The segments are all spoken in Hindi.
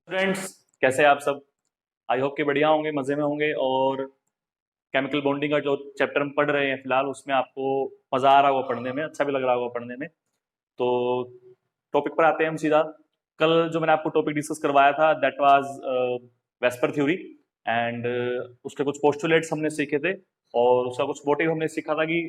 फ्रेंड्स, कैसे हैं आप सब? आई होप कि बढ़िया होंगे, मजे में होंगे। और केमिकल बॉन्डिंग का जो चैप्टर हम पढ़ रहे हैं फिलहाल, उसमें आपको मजा आ रहा होगा पढ़ने में, अच्छा भी लग रहा होगा पढ़ने में। तो टॉपिक पर आते हैं हम सीधा। कल जो मैंने आपको टॉपिक डिस्कस करवाया था that was VSEPR theory, and उसके कुछ पोस्टुलेट्स हमने सीखे थे और उसका कुछ मोटिव हमने सीखा था कि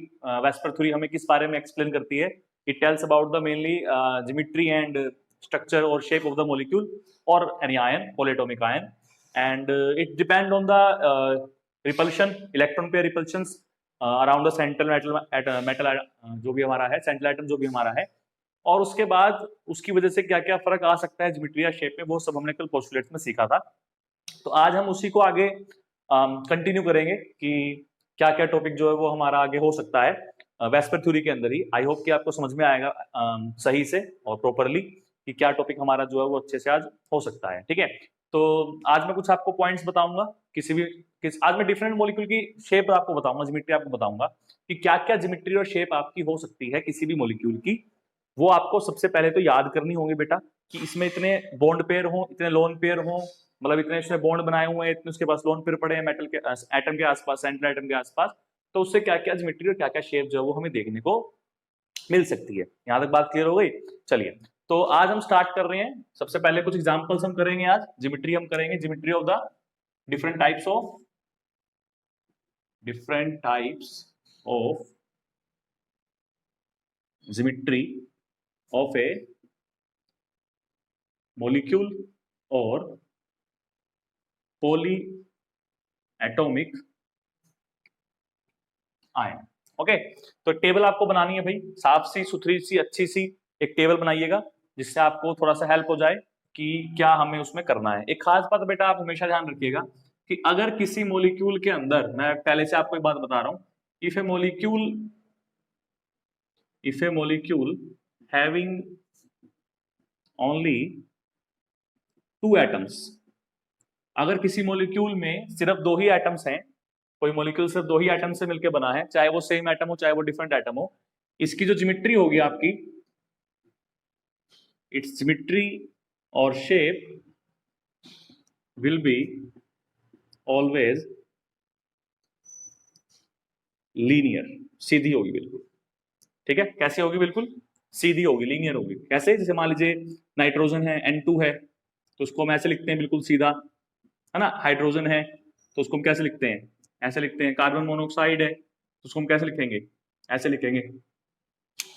वेस्पर थ्योरी हमें किस बारे में एक्सप्लेन करती है। It tells about the mainly geometry and structure और shape of the molecule or any ion, polyatomic ion, and it depend on the repulsion, electron pair repulsions around the central metal जो भी हमारा है, central atom जो भी हमारा है। और उसके बाद उसकी वजह से क्या क्या फर्क आ सकता है ज्योमेट्री या शेप में, वो सब हमने कल पोस्टुलेट्स में सीखा था। तो आज हम उसी को आगे कंटिन्यू करेंगे कि क्या क्या टॉपिक जो है वो हमारा आगे हो सकता है वेस्पर थ्योरी के अंदर ही। आई होप कि आपको समझ में आएगा सही से और प्रॉपरली कि क्या टॉपिक हमारा जो है वो अच्छे से आज हो सकता है। ठीक है, तो आज मैं कुछ आपको पॉइंट्स बताऊंगा, आज मैं डिफरेंट मॉलिक्यूल की शेप आपको बताऊंगा, ज्योमेट्री आपको बताऊंगा कि क्या क्या ज्योमेट्री और शेप आपकी हो सकती है किसी भी मॉलिक्यूल की। वो आपको सबसे पहले तो याद करनी होगी बेटा कि इसमें इतने बॉन्ड पेयर हो, इतने लोन पेयर हो, मतलब इतने उसने बॉन्ड बनाए हुए हैं, इतने उसके पास लोन पेयर पड़े हैं मेटल के एटम के आसपास, सेंट्रल एटम के आसपास। तो उससे क्या क्या ज्योमेट्री और क्या क्या शेप जो है वो हमें देखने को मिल सकती है। यहां तक बात क्लियर हो गई? चलिए, तो आज हम स्टार्ट कर रहे हैं। सबसे पहले कुछ एग्जांपल्स हम करेंगे, आज ज्योमेट्री हम करेंगे, geometry of the different types of geometry of A molecule और पॉली एटॉमिक आयन। ओके, तो टेबल आपको बनानी है भाई, साफ सी सुथरी सी अच्छी सी एक टेबल बनाइएगा जिससे आपको थोड़ा सा हेल्प हो जाए कि क्या हमें उसमें करना है। एक खास बात बेटा आप हमेशा ध्यान रखिएगा कि अगर किसी मॉलिक्यूल के अंदर, मैं पहले से आपको एक बात बता रहा हूं, if A molecule having only 2 atoms, अगर किसी मॉलिक्यूल में सिर्फ 2 ही एटम्स हैं, कोई मॉलिक्यूल सिर्फ 2 ही एटम से मिलकर बना है, चाहे वो सेम एटम हो चाहे वो डिफरेंट एटम हो, इसकी जो ज्योमेट्री होगी आपकी, इट्स ज्योमेट्री और shape will be always linear, सीधी होगी बिल्कुल। ठीक है, कैसे होगी? बिल्कुल सीधी होगी, लीनियर होगी। कैसे? जैसे मान लीजिए नाइट्रोजन है, N2 है, तो उसको हम ऐसे लिखते हैं बिल्कुल सीधा, है ना। हाइड्रोजन है तो उसको हम कैसे लिखते हैं? ऐसे लिखते हैं। कार्बन मोनोऑक्साइड है तो उसको हम कैसे लिखेंगे? ऐसे लिखेंगे।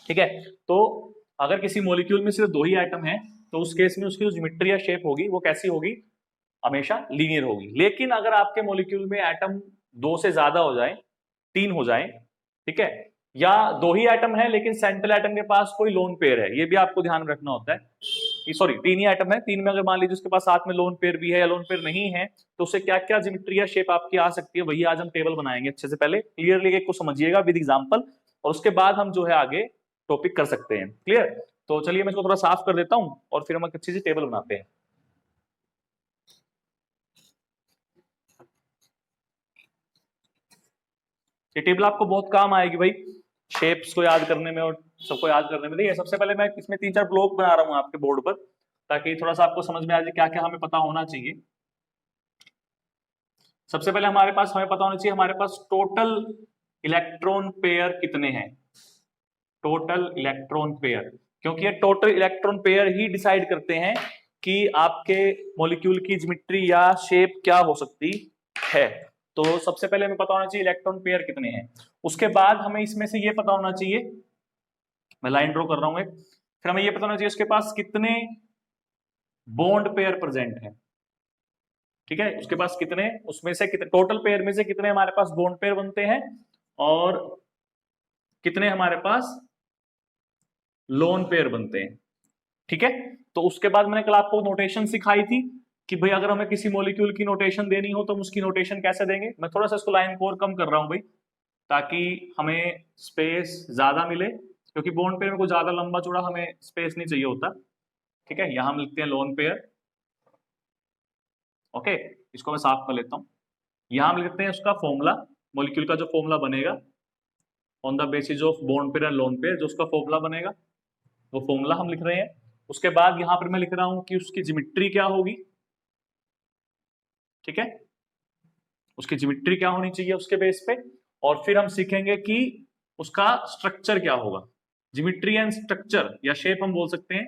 ठीक है, तो अगर किसी मॉलिक्यूल में सिर्फ 2 ही एटम है तो उस केस में उसकी जो ज्योमेट्री या शेप होगी वो कैसी होगी? हमेशा लीनियर होगी। लेकिन अगर आपके मॉलिक्यूल में एटम 2 से ज्यादा हो जाए, 3 हो जाए, ठीक है, या 2 ही एटम है लेकिन सेंट्रल एटम के पास कोई लोन पेयर है, ये भी आपको ध्यान रखना होता है कि सॉरी 3 ही एटम है, 3 में अगर मान लीजिए उसके पास साथ में लोन पेयर भी है या लोन पेयर नहीं है, तो उससे क्या क्या ज्योमेट्री या शेप आपकी आ सकती है, वही आज हम टेबल बनाएंगे अच्छे से। पहले क्लियरली एक को समझिएगा विद एग्जांपल, और उसके बाद हम जो है आगे टॉपिक कर सकते हैं। क्लियर? तो चलिए मैं इसको थोड़ा साफ कर देता हूं और फिर हम एक अच्छी सी टेबल बनाते हैं। ये टेबल आपको बहुत काम आएगी भाई, शेप्स को याद करने में और सबको याद करने में। देखिए सबसे पहले मैं इसमें 3-4 ब्लॉक बना रहा हूँ आपके बोर्ड पर, ताकि थोड़ा सा आपको समझ में आ जाए क्या क्या हमें पता होना चाहिए। सबसे पहले हमें पता होना चाहिए हमारे पास टोटल इलेक्ट्रॉन पेयर कितने हैं। टोटल इलेक्ट्रॉन पेयर, क्योंकि ये टोटल इलेक्ट्रॉन पेयर ही डिसाइड करते हैं कि आपके मॉलिक्यूल की ज्योमेट्री या शेप क्या हो सकती है। तो सबसे पहले हमें पता होना चाहिए इलेक्ट्रॉन पेयर कितने हैं। उसके बाद हमें इसमें से ये पता होना चाहिए, मैं लाइन ड्रॉ कर रहा हूं एक, फिर हमें ये पता होना चाहिए उसके पास कितने बॉन्ड पेयर प्रेजेंट है। ठीक है, उसके पास कितने, उसमें से कितने टोटल पेयर में से कितने हमारे पास बॉन्ड पेयर बनते हैं और कितने हमारे पास लोन पेयर बनते हैं। ठीक है, तो उसके बाद मैंने कल आपको नोटेशन सिखाई थी कि भाई अगर हमें किसी मॉलिक्यूल की नोटेशन देनी हो तो हम उसकी नोटेशन कैसे देंगे। मैं थोड़ा सा इसको लाइन को और कम कर रहा हूं भाई, ताकि हमें स्पेस ज्यादा मिले, क्योंकि बॉन्ड पेयर में कोई ज्यादा लंबा चौड़ा हमें स्पेस नहीं चाहिए होता। ठीक है, यहां हम लिखते हैं लोन पेयर। ओके, इसको मैं साफ कर लेता हूं। यहां हम लिखते हैं उसका फॉर्मूला, मॉलिक्यूल का जो फॉर्मूला बनेगा on the basis of bond pair and lone pair, जो उसका फॉर्मूला बनेगा वो फॉर्मूला हम लिख रहे हैं। उसके बाद यहां पर मैं लिख रहा हूं कि उसकी ज्योमेट्री क्या होगी, ठीक है, उसकी ज्योमेट्री क्या होनी चाहिए उसके बेस पे। और फिर हम सीखेंगे कि उसका स्ट्रक्चर क्या होगा, ज्योमेट्री एंड स्ट्रक्चर या शेप हम बोल सकते हैं,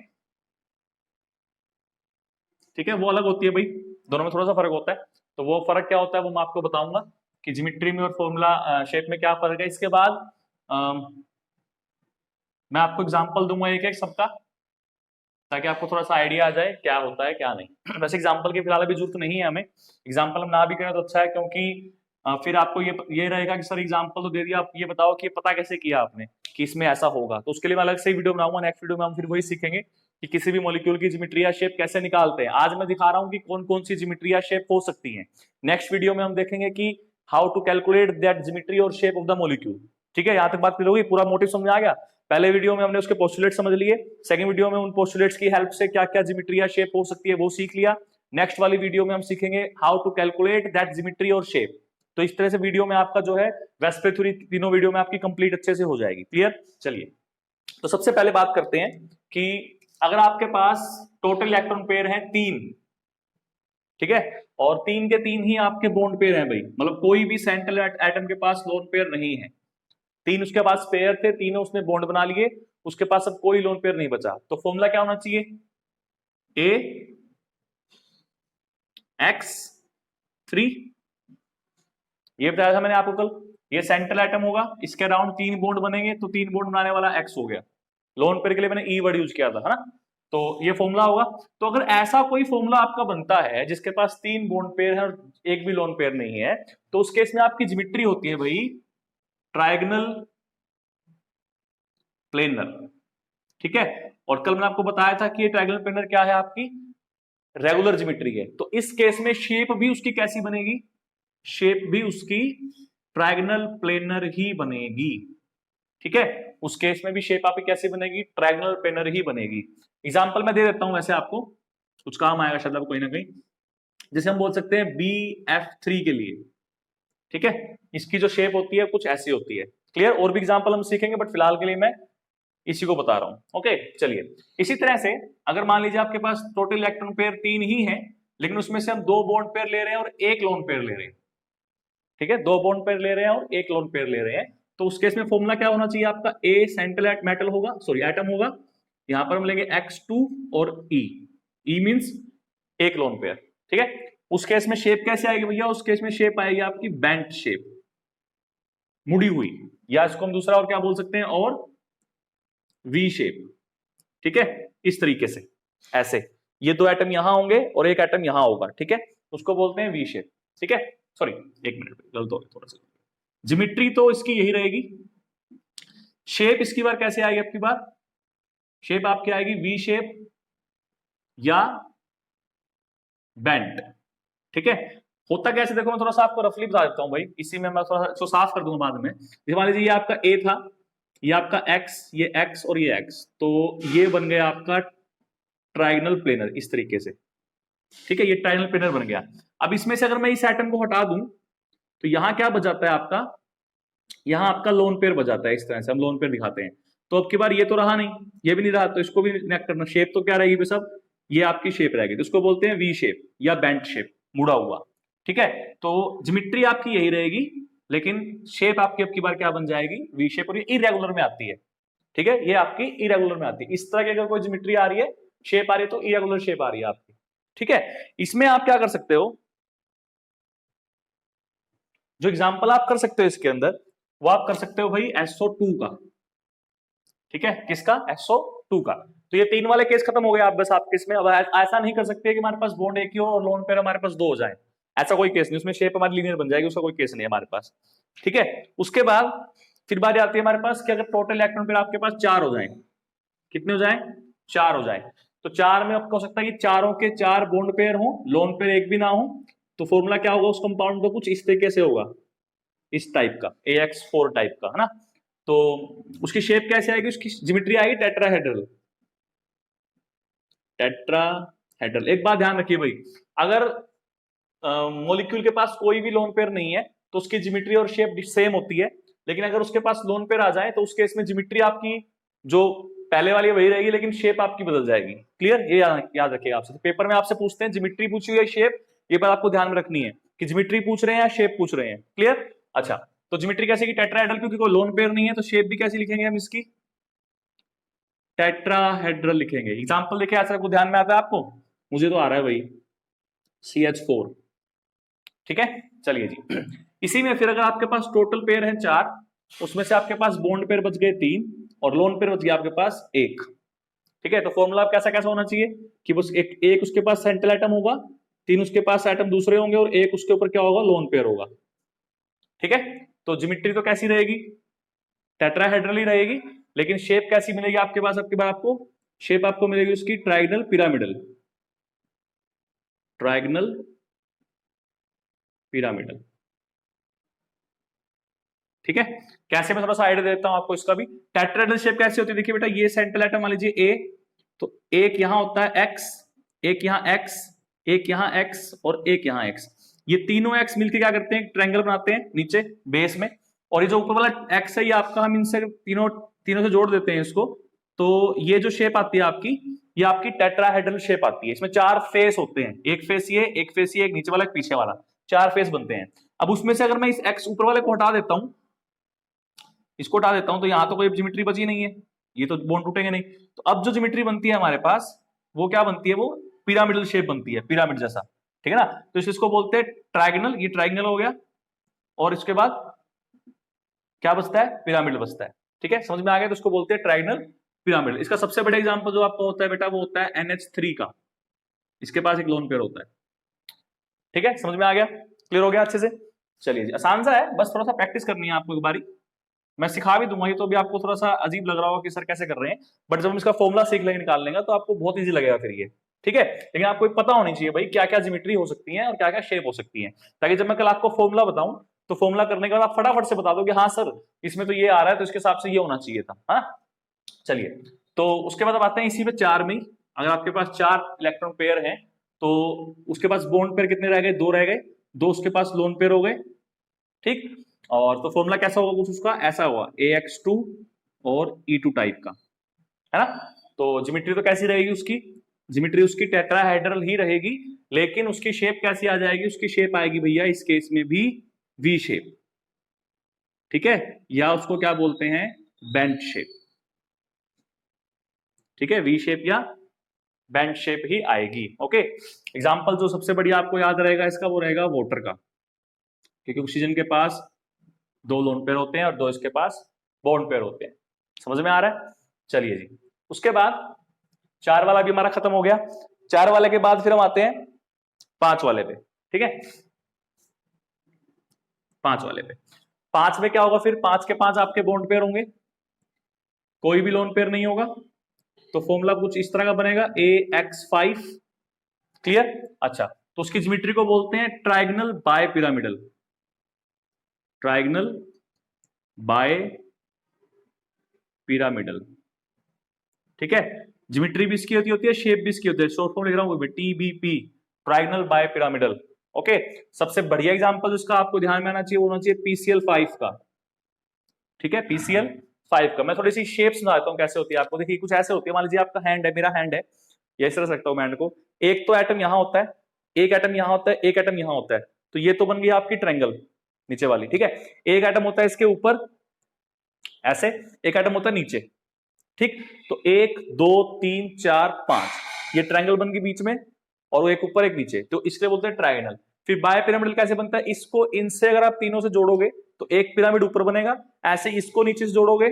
ठीक है, वो अलग होती है भाई, दोनों में थोड़ा सा फर्क होता है। तो वो फर्क क्या होता है वो मैं आपको बताऊंगा कि ज्योमेट्री में और फॉर्मूला शेप में क्या फर्क है। इसके बाद मैं आपको एग्जांपल दूंगा एक एक सबका, ताकि आपको थोड़ा सा आइडिया आ जाए क्या होता है क्या नहीं। वैसे एग्जांपल की फिलहाल अभी जरूरत नहीं है हमें, एग्जांपल हम ना भी करें तो अच्छा है, क्योंकि फिर आपको ये रहेगा कि सर एग्जांपल तो दे दिया, आप ये बताओ कि ये पता कैसे किया आपने कि इसमें ऐसा होगा। तो उसके लिए मैं अलग से वीडियो बनाऊंगा, नेक्स्ट वीडियो में हम फिर वही सीखेंगे कि किसी भी मॉलिक्यूल की ज्योमेट्री या शेप कैसे निकालते हैं। आज मैं दिखा रहा हूं कि कौन कौन सी ज्योमेट्री या शेप हो सकती है। नेक्स्ट वीडियो में हम देखेंगे कि how to calculate that geometry और शेप ऑफ द मॉलिक्यूल। ठीक है, यहां तक बात क्लियर होगी, पूरा मोटिव समझ आ गया। पहले वीडियो में हमने उसके पोस्टुलेट समझ लिए, सेकंड वीडियो में उन पोस्टुलेट्स की हेल्प से क्या क्या ज्योमेट्री या शेप हो सकती है वो सीख लिया। नेक्स्ट वाली वीडियो में हम सीखेंगे how to calculate that geometry और शेप। तो इस तरह से वीडियो में आपका जो है वेस्पेथुरी तीनों वीडियो में आपकी कंप्लीट अच्छे से हो जाएगी। क्लियर, चलिए तो सबसे पहले बात करते हैं कि अगर आपके पास टोटल इलेक्ट्रॉन पेयर है 3, ठीक है, और 3 के 3 ही आपके बॉन्ड पेयर हैं भाई, मतलब कोई भी सेंट्रल एटम के पास लोन पेयर नहीं है। 3 उसके पास पेयर थे, तीनों उसने बॉन्ड बना लिए, उसके पास अब कोई लोन पेयर नहीं बचा। तो फॉर्मूला क्या होना चाहिए, ए एक्स 3, ये बताया था मैंने आपको कल, ये सेंट्रल एटम होगा, इसके अराउंड 3 बॉन्ड बनेंगे, तो 3 बॉन्ड बनाने वाला एक्स हो गया। लोन पेयर के लिए मैंने ई वर्ड यूज किया था, है ना, तो ये फॉर्मूला होगा। तो अगर ऐसा कोई फॉर्मूला आपका बनता है जिसके पास 3 बॉन्ड पेयर है और एक भी लोन पेयर नहीं है, तो उस केस में आपकी ज्योमेट्री होती है भाई ट्रायगोनल प्लेनर, ठीक है। और कल मैंने आपको बताया था कि ये ट्रायगोनल प्लेनर क्या है, आपकी रेगुलर ज्योमेट्री है। तो इस केस में शेप भी उसकी कैसी बनेगी, शेप भी उसकी ट्रायगोनल प्लेनर ही बनेगी, ठीक है। उस केस में भी शेप आपकी कैसी बनेगी, ट्रायगोनल प्लेनर ही बनेगी। एग्जांपल मैं दे देता हूं, वैसे आपको कुछ काम आएगा शायद आपको कहीं ना कहीं। जैसे हम बोल सकते हैं BF3 के लिए, ठीक है, इसकी जो शेप होती है कुछ ऐसी होती है। क्लियर, और भी एग्जांपल हम सीखेंगे, बट फिलहाल के लिए मैं इसी को बता रहा हूं। ओके, चलिए इसी तरह से अगर मान लीजिए आपके पास टोटल इलेक्ट्रॉन पेयर 3 ही है, लेकिन उसमें से हम 2 बॉन्ड पेयर ले रहे हैं और 1 लोन पेयर ले रहे हैं, ठीक है, 2 बॉन्ड पेयर ले रहे हैं और 1 लोन पेयर ले रहे हैं, तो उस केस में फॉर्मूला क्या होना चाहिए आपका, ए सेंट्रल मेटल होगा, सॉरी एटम होगा, यहां पर हम लेंगे X2 और ई मींस 1 लोन पेयर, ठीक है। उस केस में शेप कैसे आएगी भैया, उस केस में शेप आएगी आपकी बेंट शेप, मुड़ी हुई, या इसको हम दूसरा और क्या बोल सकते हैं, और वी शेप, ठीक है, इस तरीके से, ऐसे ये 2 एटम यहां होंगे और 1 एटम यहां होगा, ठीक है, उसको बोलते हैं वी शेप, ठीक है। सॉरी 1 मिनट गलत हो गया थोड़ा सा, ज्योमेट्री तो इसकी यही रहेगी, शेप इसकी बार कैसे आएगी, आपकी बार शेप आपकी आएगी वी शेप या बेंट, ठीक है। होता कैसे देखो, मैं थोड़ा सा आपको रफली बता देता हूं भाई, इसी में मैं थोड़ा सा साफ कर दूंगा बाद में। जैसे मान लीजिए ये आपका ए था, ये आपका एक्स, ये एक्स और ये एक्स, तो ये बन गया आपका ट्रायगोनल प्लेनर इस तरीके से, ठीक है, ये ट्रायगोनल प्लेनर बन गया। अब इसमें से अगर मैं इस एटम को हटा दूं तो यहां क्या बचाता है आपका, यहां आपका लोन पेयर बजाता है, इस तरह से हम लोन पेयर दिखाते हैं। तो अब की बार ये तो रहा नहीं, ये भी नहीं रहा, तो इसको भी कनेक्ट करना, शेप तो क्या रहेगी सब, ये आपकी शेप रहेगी, तो इसको बोलते हैं वी शेप या बेंट शेप, मुड़ा हुआ, ठीक है। तो ज्योमेट्री आपकी यही रहेगी, लेकिन शेप आपकी अब की बार क्या बन जाएगी, वी शेप, और ये इरेगुलर में आती है, ठीक है, ये आपकी इरेगुलर में आती है। इस तरह की अगर कोई ज्योमेट्री आ रही है, शेप आ रही है, तो इरेगुलर शेप आ रही है आपकी, ठीक है। इसमें आप क्या कर सकते हो, जो एग्जाम्पल आप कर सकते हो इसके अंदर, वो आप कर सकते हो भाई SO2 का, ठीक है, किसका, SO2 का। तो ये 3 वाले केस खत्म हो गए, आप बस आपके इसमें अब ऐसा नहीं कर सकते कि हमारे पास बॉन्ड एक ही हो और लोन पेयर हमारे पास 2 हो जाए, ऐसा कोई केस नहीं, उसमें शेप हमारी लीनियर बन जाएगी, उसका कोई केस नहीं है हमारे पास, ठीक है। उसके बाद फिर बात आती है हमारे पास कि अगर टोटल इलेक्ट्रॉन पेयर आपके पास 4 हो जाए, कितने हो जाए, 4 हो जाए, तो 4 में आपको हो सकता है कि चारों के 4 बॉन्ड पेयर हो, लोन पेयर एक भी ना हो, तो फॉर्मूला क्या होगा उस कंपाउंड का, कुछ इस तरीके से होगा, इस टाइप का, AX4 टाइप का, है ना। तो उसकी शेप कैसे आएगी, उसकी ज्योमेट्री आएगी टेट्राहेड्रल, टेट्राहेड्रल। एक बात ध्यान रखिए भाई, अगर मॉलिक्यूल के पास कोई भी लोन पेयर नहीं है तो उसकी ज्योमेट्री और शेप सेम होती है, लेकिन अगर उसके पास लोन पेयर आ जाए तो उस केस में ज्योमेट्री आपकी जो पहले वाली वही रहेगी, लेकिन शेप आपकी बदल जाएगी। क्लियर, ये याद रखिएगा आपसे। तो पेपर में आपसे पूछते हैं ज्योमेट्री पूछी हुई है शेप, ये बात आपको ध्यान में रखनी है कि ज्योमेट्री पूछ रहे हैं या शेप पूछ रहे हैं। क्लियर। अच्छा, तो ज्योमेट्री कैसे की टेट्राहेड्रल, क्योंकि कोई लोन पेयर नहीं है तो शेप भी कैसी लिखेंगे हम इसकी, टेट्राहेड्रल लिखेंगे। एग्जांपल देखिए ऐसा को ध्यान में आता है आपको, मुझे तो आ रहा है भाई CH4। ठीक है, चलिए जी। इसी में फिर अगर आपके पास टोटल पेयर है 4, उसमें से आपके पास बॉन्ड पेयर बच गए 3 और लोन पेयर बच गया आपके पास 1। ठीक है, तो फॉर्मूला कैसा कैसा होना चाहिए कि बस एक उसके पास सेंट्रल एटम होगा, 3 उसके पास एटम दूसरे होंगे और एक उसके ऊपर क्या होगा, लोन पेयर होगा। ठीक है, तो ज्योमेट्री तो कैसी रहेगी, टेट्राहेड्रल ही रहेगी, लेकिन शेप कैसी मिलेगी आपके पास, आपके पास आपको शेप आपको मिलेगी उसकी ट्राइगोनल पिरामिडल, ट्राइगोनल पिरामिडल। ठीक है, कैसे मैं थोड़ा सा आइडिया देता हूं आपको इसका भी। टेट्राहेड्रल शेप कैसे होती है, देखिए बेटा, ये सेंट्रल एटम मान लीजिए ए, तो एक यहां होता है एक्स, एक यहां एक्स, एक यहां एक्स और एक यहां एक्स। ये तीनों एक्स मिलकर क्या करते हैं, ट्रायंगल बनाते हैं नीचे बेस में, और ये जो ऊपर वाला एक्स है ये आपका, हम इनसे तीनों से जोड़ देते हैं इसको, तो ये जो शेप आती है आपकी, ये आपकी टेट्राहेड्रल शेप आती है। इसमें 4 फेस होते हैं, एक फेस ये, एक फेस ये, एक नीचे वाला, एक पीछे वाला, 4 फेस बनते हैं। अब उसमें से अगर मैं इस एक्स ऊपर वाले को हटा देता हूं, इसको हटा देता हूं, तो यहां तो कोई ज्योमेट्री बची नहीं है, ये तो बॉन्ड टूटेंगे नहीं। तो अब जो ज्योमेट्री बनती है हमारे पास वो क्या बनती है, वो पिरामिडल शेप बनती है, पिरामिड जैसा। ठीक है ना, तो इसको बोलते हैं ट्राइगोनल, ये ट्राइगोनल हो गया, और इसके बाद क्या बचता है, पिरामिड बचता है। ठीक है, समझ में आ गया, तो इसको बोलते हैं ट्राइगोनल पिरामिड। इसका सबसे बड़ा एग्जांपल जो आपको होता है बेटा, वो होता है NH3 का, इसके पास एक लोन पेयर होता है। ठीक है, समझ में आ गया, क्लियर हो गया अच्छे से। चलिए जी, आसान सा है, बस थोड़ा सा प्रैक्टिस करनी है आपको एक बारी, मैं सिखा भी दूंगा। ये तो भी आपको थोड़ा सा अजीब लग रहा होगा कि सर कैसे कर रहे हैं, बट जब हम इसका फॉर्मूला सीख लेंगे, निकाल लेंगे, तो आपको बहुत इजी लगेगा फिर ये। ठीक है, लेकिन आपको पता होनी चाहिए भाई क्या क्या ज्योमेट्री हो सकती है और क्या क्या शेप हो सकती है, ताकि जब मैं कल आपको फॉर्मूला बताऊं तो फॉर्मूला करने के बाद आप फटाफट से बता दो कि हाँ सर इसमें तो ये आ रहा है, तो इसके हिसाब से ये होना चाहिए था। हाँ, चलिए, तो उसके बाद अब आते हैं इसी में 4 में, अगर आपके पास 4 इलेक्ट्रॉन पेयर हैं तो उसके पास बॉन्ड पेयर कितने रह गए, 2 रह गए, 2 उसके पास लोन पेयर हो गए। ठीक, और तो फॉर्मूला कैसा होगा कुछ उसका ऐसा होगा, AX2 और E2 टाइप का, है ना। तो ज्योमेट्री तो कैसी रहेगी उसकी, ज्योमेट्री उसकी टेट्राहेड्रल ही रहेगी, लेकिन उसकी शेप कैसी आ जाएगी, उसकी शेप आएगी भैया इस केस में भी V शेप। ठीक है, या उसको क्या बोलते हैं, बेंट शेप। ठीक है, V शेप या बेंट शेप ही आएगी। ओके, एग्जांपल जो सबसे बढ़िया आपको याद रहेगा इसका, वो रहेगा वाटर का, क्योंकि ऑक्सीजन के पास 2 लोन पेयर होते हैं और 2 इसके पास बॉन्ड पेयर होते हैं। समझ में आ रहा है। चलिए जी, उसके बाद 4 वाला भी हमारा खत्म हो गया। 4 वाले के बाद फिर हम आते हैं 5 वाले पे। ठीक है, 5 वाले पे, 5 में क्या होगा फिर, 5 के 5 आपके बॉन्ड पेयर होंगे, कोई भी लोन पेयर नहीं होगा, तो फॉर्मूला कुछ इस तरह का बनेगा, AX5। क्लियर। अच्छा, तो उसकी ज्योमेट्री को बोलते हैं trigonal bipyramidal, trigonal bipyramidal. ठीक है, ज्योमेट्री भी इसकी होती है, शेप भी इसकी होती है, शॉर्ट फॉर्म लिख रहा हूं TBP, trigonal bipyramidal. Okay, सबसे बढ़िया एग्जांपल जिसका आपको ध्यान में आना चाहिए वो होना चाहिए PCl5 का। ठीक है, PCl5 का मैं थोड़ी सी शेप सुना देता हूं कैसे होती है आपको। देखिए कुछ ऐसे होती है, मान लीजिए आपका हैंड है, मेरा हैंड है, ये इस तरह से रखता हूं मैं हैंड को, एक तो एटम यहां होता है, एक एटम यहां होता है, एक एटम यहां होता है, तो ये तो बन गई आपकी ट्रायंगल नीचे वाली। ठीक है, एक एटम होता है इसके ऊपर ऐसे, एक एटम होता है नीचे। ठीक, तो 1 2 3 4 5 ये ट्रायंगल बन गई बीच में, और वो एक ऊपर एक नीचे, तो इसलिए बोलते हैं ट्रायंगल। फिर बाय पिरामिडल कैसे बनता है, इसको इनसे अगर आप तीनों से जोड़ोगे तो एक पिरामिड ऊपर बनेगा, ऐसे इसको नीचे से जोड़ोगे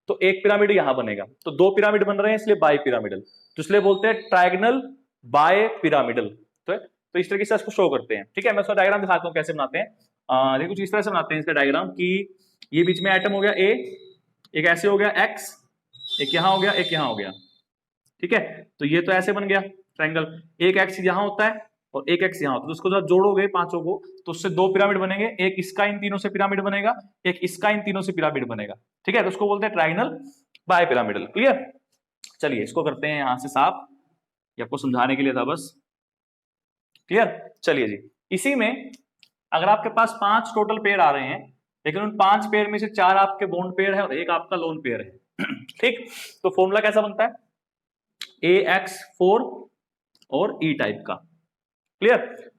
तो एक पिरामिड यहां बनेगा, तो 2 पिरामिड बन रहे हैं, इसलिए बाय पिरामिडल, तो इसलिए बोलते हैं ट्रायंगल बाय पिरामिडल। तो इस तरीके से इसको शो करते हैं। ठीक है, मैं इसका डायग्राम दिखाता हूं कैसे बनाते हैं। देखो कुछ इस तरह से बनाते हैं इसका डायग्राम, कि ये बीच में एटम हो गया A, एक ऐसे हो गया X, एक यहां हो गया, एक यहां हो गया। ठीक है, तो ये तो ऐसे बन गया ट्रायंगल, एक एक्स यहां होता है और एक एक्स यहां होता है, तो उसको जब जोड़ोगे पांचों को तो उससे 2 पिरामिड बनेंगे, एक इसका इन तीनों से पिरामिड बनेगा, एक इसका इन तीनों से पिरामिड बनेगा। ठीक है, तो उसको बोलते हैं ट्रायंगल बाय पिरामिडल। क्लियर। चलिए इसको करते हैं यहां से साफ, ये आपको समझाने के लिए था बस। क्लियर। चलिए जी, इसी में अगर आपके पास 5 टोटल पेयर आ रहे हैं, लेकिन उन 5 पेयर में से 4 आपके बॉन्ड पेयर है और एक आपका लोन पेयर है। ठीक, तो फॉर्मूला कैसा बनता है, AX4 और E टाइप का। क्लियर,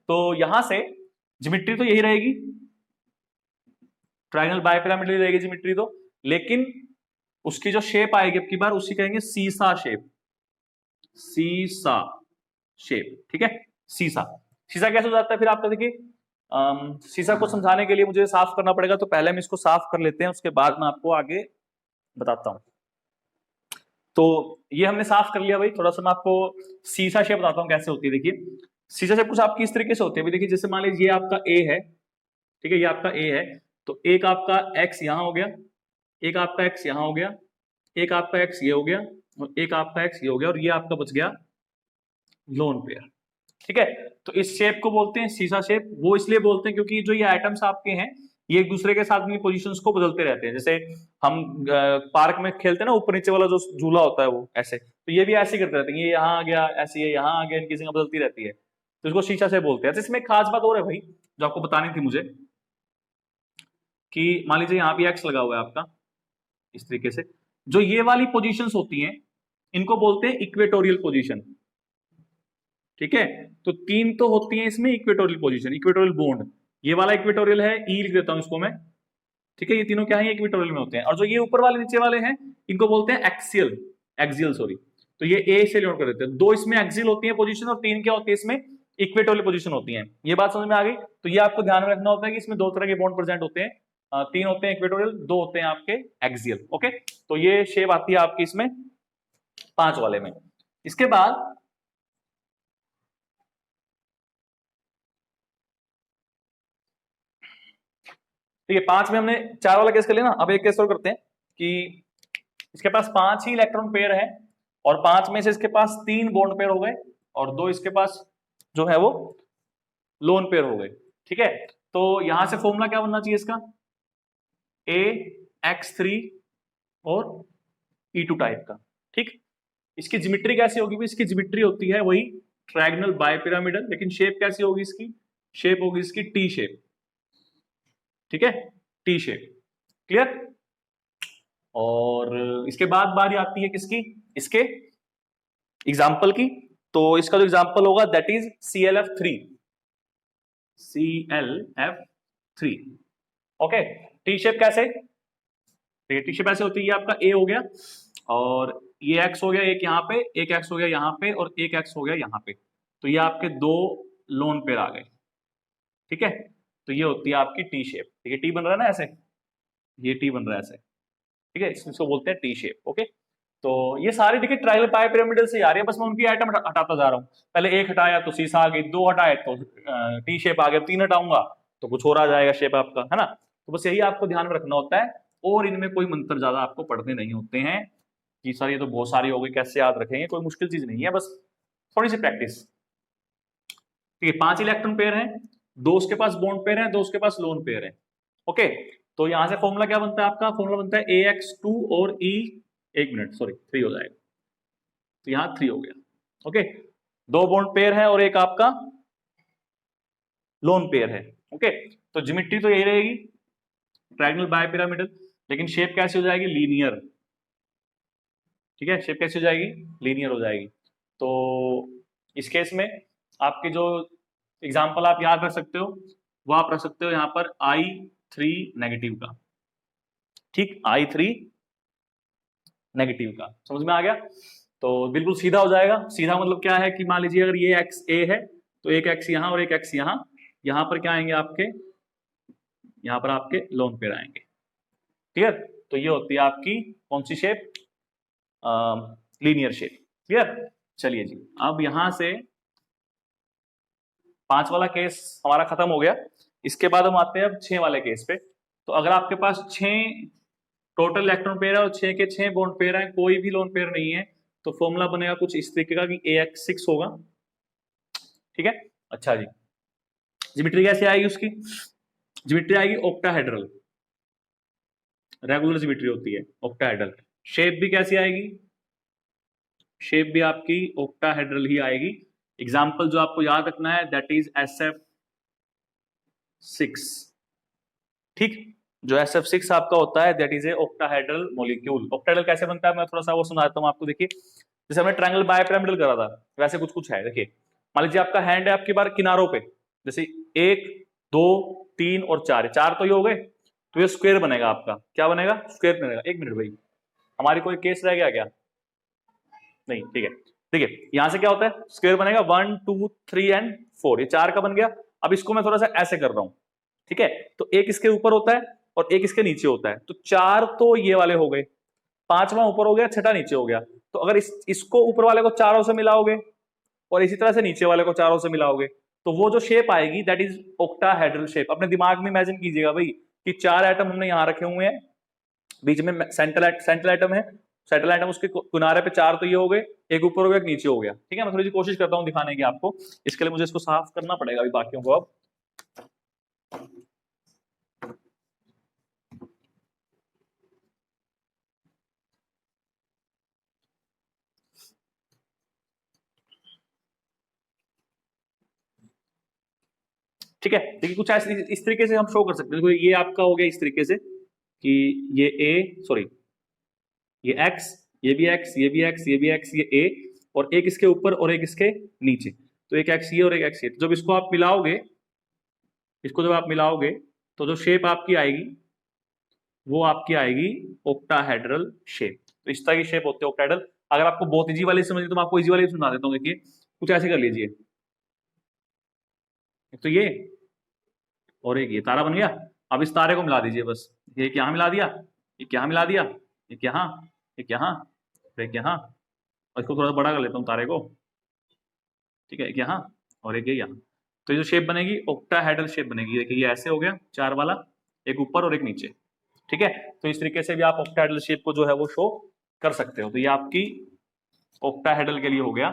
तो यहां से ज्योमेट्री तो यही रहेगी, ट्रायंगल बायपिरामिडल रहेगी ज्योमेट्री तो, लेकिन उसकी जो शेप आएगी अब की बार उसी कहेंगे सीसा शेप, सीसा शेप। ठीक है, सीसा, सीसा कैसे हो जाता है फिर आपका, देखिए सीसा को समझाने के लिए मुझे साफ करना पड़ेगा, तो पहले हम इसको साफ कर लेते हैं, उसके बाद मैं आपको आगे बताता हूं। तो ये हमने साफ कर लिया भाई, थोड़ा सा मैं आपको सीसा शेप बताता हूँ कैसे होती है। देखिए सीसा शेप कुछ आपकी इस तरीके से होती है, देखिए जैसे मान लीजिए ये आपका ए है, ठीक है, ये आपका ए है, तो एक आपका एक्स यहां हो गया, एक आपका एक्स यहां हो गया, एक आपका एक्स ये हो गया, और एक आपका एक्स ये हो गया, और ये आपका बच गया लोन पेयर। ठीक है, तो इस शेप को बोलते हैं सीसा शेप। वो इसलिए बोलते हैं क्योंकि जो ये आइटम्स आपके हैं ये एक दूसरे के साथ अपनी पोजीशंस को बदलते रहते हैं। जैसे हम पार्क में खेलते हैं ना, ऊपर नीचे वाला जो झूला होता है वो ऐसे, तो ये भी ऐसे ही करते रहते हैं, ये यहाँ आ गया ऐसे, ये यहाँ आ गया, इनकी जगह बदलती रहती है, तो इसको शीशा से बोलते हैं। तो इसमें एक खास बात और है भाई जो आपको बतानी थी मुझे, कि मान लीजिए यहाँ पे एक्स लगा हुआ है आपका इस तरीके से, जो ये वाली पोजीशंस होती हैं इनको बोलते हैं इक्वेटोरियल पोजीशन। ठीक है, तो 3 तो होती हैं इसमें इक्वेटोरियल पोजीशन, इक्वेटोरियल बॉन्ड, ये वाला इक्वेटोरियल है, ई लिख देता हूं इसको मैं। ठीक है, ये तीनों क्या है, इक्वेटोरियल में होते हैं। और जो ये ऊपर वाले नीचे वाले हैं इनको बोलते हैं एक्सियल, एक्सियल सॉरी, तो ये ए से नोट कर देते हैं। 2 इसमें एक्सियल होती है पोजीशन और 3 क्या होती है इसमें इक्वेटोरियल पोजीशन होती है। ये बात समझ में आ गई। तो ये आपको ध्यान में रखना होता है कि इसमें 2 तरह के बॉन्ड प्रेजेंट होते हैं, 3 होते हैं इक्वेटोरियल, 2 होते हैं आपके एक्सियल। ओके, तो ये शेप आती है आपकी इसमें 5 वाले में। इसके बाद ठीक है, 5 में हमने 4 वाला केस कर लिया ना, अब एक केस और करते हैं कि इसके पास 5 ही इलेक्ट्रॉन पेयर है और 5 में से इसके पास 3 बॉन्ड पेयर हो गए और 2 इसके पास जो है वो लोन पेयर हो गए। ठीक है, तो यहां से फॉर्मूला क्या बनना चाहिए इसका, AX3 और E2 टाइप का। ठीक, इसकी ज्योमेट्री कैसी होगी, इसकी ज्योमेट्री होती है वही ट्रायंगल बायपिरामिडल, लेकिन शेप कैसी होगी इसकी, शेप होगी इसकी टी शेप। ठीक है, टी शेप। क्लियर, और इसके बाद बारी आती है किसकी, इसके एग्जाम्पल की। तो इसका जो एग्जाम्पल होगा that is ClF3, ClF3। Okay, T shape कैसे, टी शेप ऐसे होती है, आपका ए हो गया और ये एक्स हो गया एक यहाँ पे, एक एक्स हो गया यहाँ पे और एक एक्स हो गया यहाँ पे, तो ये आपके 2 लोन पेयर आ गए। ठीक है, तो ये होती है आपकी टी शेप। ठीक है, टी बन रहा है ना ऐसे, ये टी बन रहा है ऐसे। ठीक है, इसको बोलते हैं टी शेप। ओके, तो ये सारी देखिए ट्रायंगल बायपिरामिडल से आ रही है, बस मैं उनकी आइटम हटाता जा रहा हूँ। पहले एक हटाया तो सीसा आ गई, 2 हटाए तो टी शेप आ गया, 3 हटाऊंगा तो कुछ और आ जाएगा शेप आपका, है ना। तो बस यही आपको ध्यान में रखना होता है, और इनमें कोई मंत्र ज्यादा आपको पढ़ने नहीं होते हैं कि सर ये तो बहुत सारी हो गई कैसे याद रखेंगे, कोई मुश्किल चीज नहीं है, बस थोड़ी सी प्रैक्टिस। ठीक है, 5 इलेक्ट्रॉन पेयर हैं, 2 उसके पास बॉन्ड पेयर है, 2 उसके पास लोन पेयर है। ओके, तो यहां से फॉर्मूला क्या बनता है आपका, फॉर्मूला बनता है AX2 और E, एक मिनट सॉरी 3 हो जाएगा, तो यहां 3 हो गया। ओके, 2 बॉन्ड पेयर है और एक आपका लोन पेयर है। ओके, तो ज्योमेट्री तो यही रहेगी ट्रायंगल बायपिरामिडल, लेकिन शेप कैसी हो जाएगी, लीनियर। ठीक है, शेप कैसी हो जाएगी, लीनियर हो जाएगी। तो इस केस में आपके जो एग्जाम्पल आप याद रख सकते हो वो आप रख सकते हो यहाँ पर I3 नेगेटिव का। ठीक, I3 नेगेटिव का, समझ में आ गया। तो बिल्कुल सीधा हो जाएगा। सीधा मतलब क्या है कि मान लीजिए अगर ये एक्स ए है तो एक एक्स यहाँ और एक एक्स यहाँ, यहाँ पर क्या आएंगे आपके, यहाँ पर आपके लोन पेयर आएंगे। क्लियर, तो ये होती है आपकी कौन सी शेप, लीनियर शेप। क्लियर, चलिए जी, अब यहां से 5 वाला केस हमारा खत्म हो गया। इसके बाद हम आते हैं अब 6 वाले केस पे। तो अगर आपके पास 6 टोटल इलेक्ट्रॉन पेयर है और 6 के 6 बॉन्ड पेयर है, कोई भी लोन पेयर नहीं है, तो फॉर्मूला बनेगा कुछ इस तरीके का कि AX6 होगा। ठीक है, अच्छा जी, ज्योमेट्री कैसे आएगी उसकी, ज्योमेट्री आएगी ऑक्टाहेड्रल, रेगुलर ज्योमेट्री होती है ऑक्टाहेड्रल। शेप भी कैसी आएगी, शेप भी आपकी ऑक्टाहेड्रल ही आएगी। एग्जाम्पल जो आपको याद रखना है दैट इज SF6। ठीक, जो SF6 आपका होता है that is a octahedral molecule. Octahedral कैसे बनता है मैं थोड़ा सा वो सुनाता हूँ आपको। देखिए जैसे हमने ट्रायंगल बायपिरामिडल करा था वैसे कुछ कुछ है। देखिए मान लीजिए आपका हैंड है आपकी बार किनारों पे, जैसे 1 2 3 और 4, 4 तो ये हो गए, तो ये स्क्वायर बनेगा आपका। क्या बनेगा? स्क्वायर बनेगा। एक मिनट भाई, हमारी कोई केस रह गया क्या? नहीं, ठीक है। देखिए यहां से क्या होता है, स्क्वायर बनेगा 1 2 3 एंड 4, ये 4 का बन गया। अब इसको मैं थोड़ा सा ऐसे कर रहा हूं, ठीक है, तो एक इसके ऊपर होता है और एक इसके नीचे होता है, तो 4 तो ये वाले हो गए, 5वां ऊपर हो गया, 6ठा नीचे हो गया। तो अगर इसको ऊपर वाले को चारों से मिलाओगे और इसी तरह से नीचे वाले को चारों से मिलाओगे, तो वो जो शेप आएगी दैट इज ऑक्टाहेड्रल शेप। अपने दिमाग में इमेजिन कीजिएगा भाई कि 4 एटम हमने यहां रखे हुए हैं, बीच में सेंट्रल एटम है, सेंट्रल एटम उसके किनारे पे 4 तो ये हो गए, एक ऊपर हो गया एक नीचे हो गया। ठीक है, मैं थोड़ी सी कोशिश करता हूँ दिखाने की आपको, इसके लिए मुझे इसको साफ करना पड़ेगा अभी बाकियों को। अब ठीक है, देखिए कुछ ऐसे इस तरीके से हम शो कर सकते हैं। ये आपका हो गया इस तरीके से कि ये ये x, ये भी x, ये भी x, ये भी x, ये a, और एक इसके ऊपर और एक इसके नीचे, तो एक x ये और एक x ये। तो जब इसको आप मिलाओगे, इसको जब आप मिलाओगे तो जो शेप आपकी आएगी वो आपकी आएगी ऑक्टाहेड्रल शेप। तो इस तरह की शेप होती है ऑक्टाहेड्रल। अगर आपको बहुत इजी वाली समझनी तो मैं आपको इजी वाली सुना देता हूँ। देखिए कुछ ऐसे कर लीजिए, तो ये और एक ये तारा बन गया। अब इस तारे को मिला दीजिए बस, ये यहाँ मिला दिया, एक यहाँ मिला दिया, एक यहाँ, एक यहाँ, एक यहाँ, और इसको थोड़ा बड़ा कर लेता हूँ तारे को, ठीक है, एक यहाँ और एक यहाँ। तो ये जो शेप बनेगी ऑक्टाहेड्रल शेप बनेगी। देखिए ये ऐसे हो गया 4 वाला, एक ऊपर और एक नीचे। ठीक है, तो इस तरीके से भी आप ऑक्टाहेड्रल शेप को जो है वो शो कर सकते हो। तो ये आपकी ऑक्टाहेड्रल के लिए हो गया।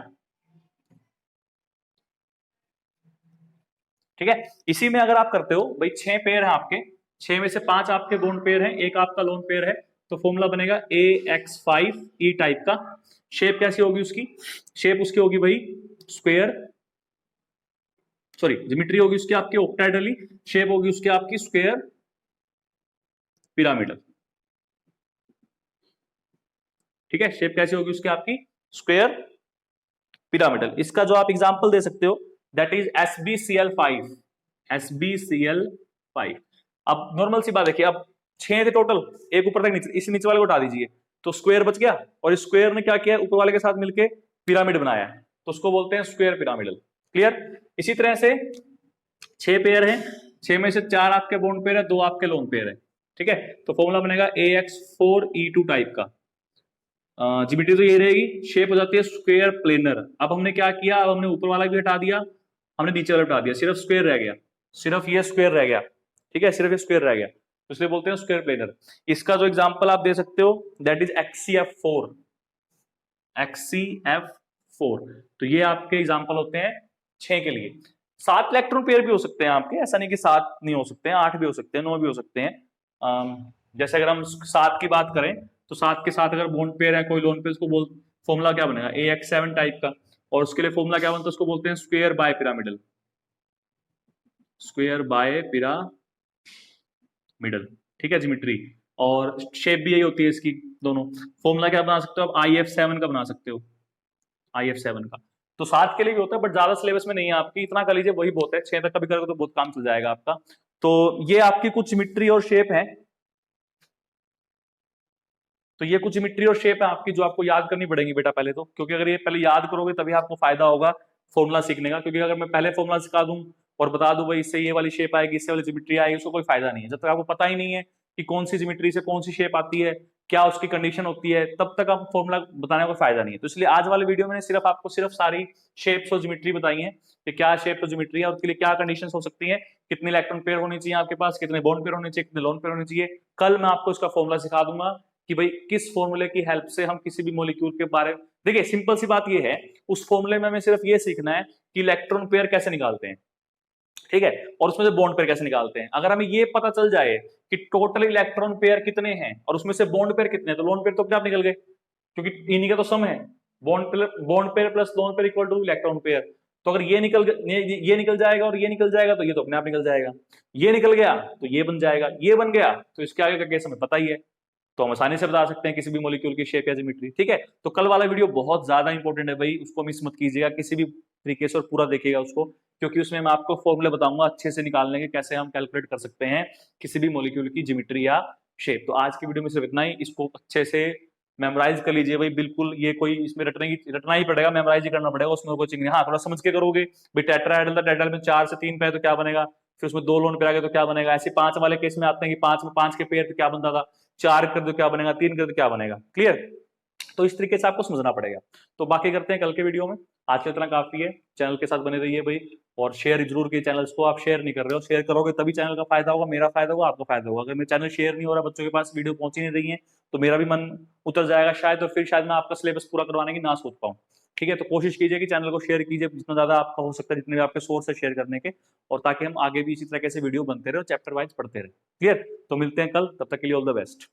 ठीक है, इसी में अगर आप करते हो भाई 6 पेयर है आपके, 6 में से 5 आपके बॉन्ड पेयर हैं, एक आपका लोन पेयर है, तो फॉर्मूला बनेगा AX5E टाइप का। शेप कैसी होगी उसकी? शेप उसकी होगी भाई स्क्वायर, सॉरी ज्योमेट्री होगी उसकी आपकी ऑक्टाहेड्रली, शेप होगी उसकी आपकी स्क्वायर पिरामिडल। ठीक है, शेप कैसी होगी उसकी आपकी स्क्वायर पिरामिडल। इसका जो आप एग्जांपल दे सकते हो दैट इज SbCl5, SbCl5। अब नॉर्मल सी बात देखिए, अब 6 थे टोटल, एक ऊपर तक नीचे, इस नीचे वाले को हटा दीजिए तो स्क्वायर बच गया, और इस स्क्वायर ने क्या किया ऊपर वाले के साथ मिलके पिरामिड बनाया है, तो उसको बोलते हैं स्क्वायर पिरामिडल। क्लियर? इसी तरह से 6 पेयर हैं, 6 में से 4 आपके बॉन्ड पेयर है, 2 आपके लोन पेयर है। ठीक है, तो फॉर्मूला बनेगा AX4E2 टाइप का। ज्योमेट्री तो ये रहेगी, शेप हो जाती है स्क्वायर प्लेनर। अब हमने क्या किया, अब हमने ऊपर वाला भी हटा दिया, हमने नीचे वाला हटा दिया, सिर्फ स्क्वायर रह गया, सिर्फ ये स्क्वायर रह गया। ठीक है, सिर्फ ये स्क्वायर रह गया, तो इसलिए बोलते हैं स्क्वायर प्लेनर। इसका जो एग्जांपल आप दे सकते हो दैट इज XCF4, XCF4। तो ये आपके एग्जांपल होते हैं 6 के लिए। 7 इलेक्ट्रॉन पेयर भी हो सकते हैं आपके, ऐसा नहीं कि 7 नहीं हो सकते हैं, 8 भी हो सकते हैं, 9 भी हो सकते हैं। जैसे अगर हम 7 की बात करें तो 7 के साथ अगर बॉन्ड पेयर है कोई लोन पेयर, उसको बोल फॉर्मूला क्या बनेगा AX7 टाइप का, और उसके लिए फॉर्मूला क्या बनता है, उसको बोलते हैं square by pyramidal, square by pyramidal. ठीक है, ज्योमेट्री और शेप भी यही होती है इसकी दोनों। फॉर्मूला क्या बना सकते हो आप, IF7 का बना सकते हो, IF7 का। तो 7 के लिए भी होता है बट ज्यादा सिलेबस में नहीं है आपकी, इतना कर लीजिए वही बहुत है, 6 तक का भी करोगे तो बहुत काम चल जाएगा आपका। तो ये आपकी कुछ ज्योमेट्री और शेप है, तो ये कुछ ज्योमेट्री और शेप है आपकी जो आपको याद करनी पड़ेगी बेटा पहले तो, क्योंकि अगर ये पहले याद करोगे तभी आपको फायदा होगा फॉर्मूला सीखने का। क्योंकि अगर मैं पहले फॉर्मूला सिखा दूं और बता दूं भाई इससे ये वाली शेप आएगी, इससे वाली ज्योमेट्री आएगी, उसको कोई फायदा नहीं है। जब तक आपको पता ही नहीं है कि कौन सी ज्योमेट्री से कौन सी शेप आती है, क्या उसकी कंडीशन होती है, तब तक आपको फॉर्मूला बताने का फायदा नहीं है। तो इसलिए आज वाले वीडियो में सिर्फ आपको सिर्फ सारी शेप्स और ज्योमेट्री बताई है कि क्या शेप्स और ज्योमेट्री है और उसके लिए क्या कंडीशंस हो सकती हैं, कितने इलेक्ट्रॉन पेयर होने चाहिए आपके पास, कितने बॉन्ड पेयर होने चाहिए, कितने लोन पेयर होने चाहिए। कल मैं आपको इसका फॉर्मूला सिखा दूंगा कि भाई किस फॉर्मूले की हेल्प से हम किसी भी मॉलिक्यूल के बारे में, देखिए सिंपल सी बात ये है, उस फॉर्मूले में हमें सिर्फ ये सीखना है कि इलेक्ट्रॉन पेयर कैसे निकालते हैं, ठीक है, और उसमें से बॉन्ड पेयर कैसे निकालते हैं। अगर हमें ये पता चल जाए कि टोटल इलेक्ट्रॉन पेयर कितने हैं और उसमें से बॉन्ड पेयर कितने हैं, तो लोन पेयर तो अपने आप निकल गए, क्योंकि इन्हीं का तो सम है, bond pair plus lone pair equal two electron pair. तो अगर ये निकल जाएगा और ये निकल जाएगा तो ये तो अपने आप निकल जाएगा, ये निकल गया तो ये बन जाएगा, ये बन गया तो इसके आगे का केस हमें पता ही है, तो हम आसानी से बता सकते हैं किसी भी मॉलिक्यूल की शेप या ज्योमेट्री। ठीक है, तो कल वाला वीडियो बहुत ज्यादा इंपॉर्टेंट है भाई, उसको मिस मत कीजिएगा किसी भी तरीके से और पूरा देखिएगा उसको, क्योंकि उसमें मैं आपको फॉर्मूले बताऊंगा अच्छे से निकालने के, कैसे हम कैलकुलेट कर सकते हैं किसी भी मॉलिक्यूल की ज्योमेट्री या शेप। तो आज की वीडियो में सिर्फ इतना ही, इसको अच्छे से मेमोराइज कर लीजिए भाई, बिल्कुल ये कोई इसमें रटना ही पड़ेगा, मेमोराइज ही करना पड़ेगा, उसमें कोई नहीं। हाँ थोड़ा समझ के करोगे भाई, टेट्राहेड्रल था, टेट्राहेड्रल में 4 से 3 पैर तो क्या बनेगा, फिर उसमें 2 लोन पेयर आ गए तो क्या बनेगा, ऐसे 5 वाले केस में आते हैं कि 5 में 5 के पेयर तो क्या बनता था, 4 कर दो क्या बनेगा, 3 कर दो क्या बनेगा। क्लियर, तो इस तरीके से आपको समझना पड़ेगा। तो बाकी करते हैं कल के वीडियो में, आज के इतना काफी है। चैनल के साथ बने रहिए भाई, और शेयर जरूर कीजिए चैनल्स को, आप शेयर नहीं कर रहे हो, शेयर करोगे तभी चैनल का फायदा होगा, मेरा फायदा होगा, आपका फायदा होगा। अगर मेरा चैनल शेयर नहीं हो रहा, बच्चों के पास वीडियो पहुंच ही नहीं रही है, तो मेरा भी मन उतर जाएगा शायद, और फिर शायद मैं आपका सिलेबस पूरा करवाने की ना सोच पाऊँ। ठीक है, तो कोशिश कीजिए कि चैनल को शेयर कीजिए जितना ज्यादा आपका हो सकता है, जितने भी आपके सोर्स है शेयर करने के, और ताकि हम आगे भी इसी तरह से वीडियो बनते रहे और चैप्टर वाइज पढ़ते रहे। क्लियर, तो मिलते हैं कल, तब तक के लिए ऑल द बेस्ट।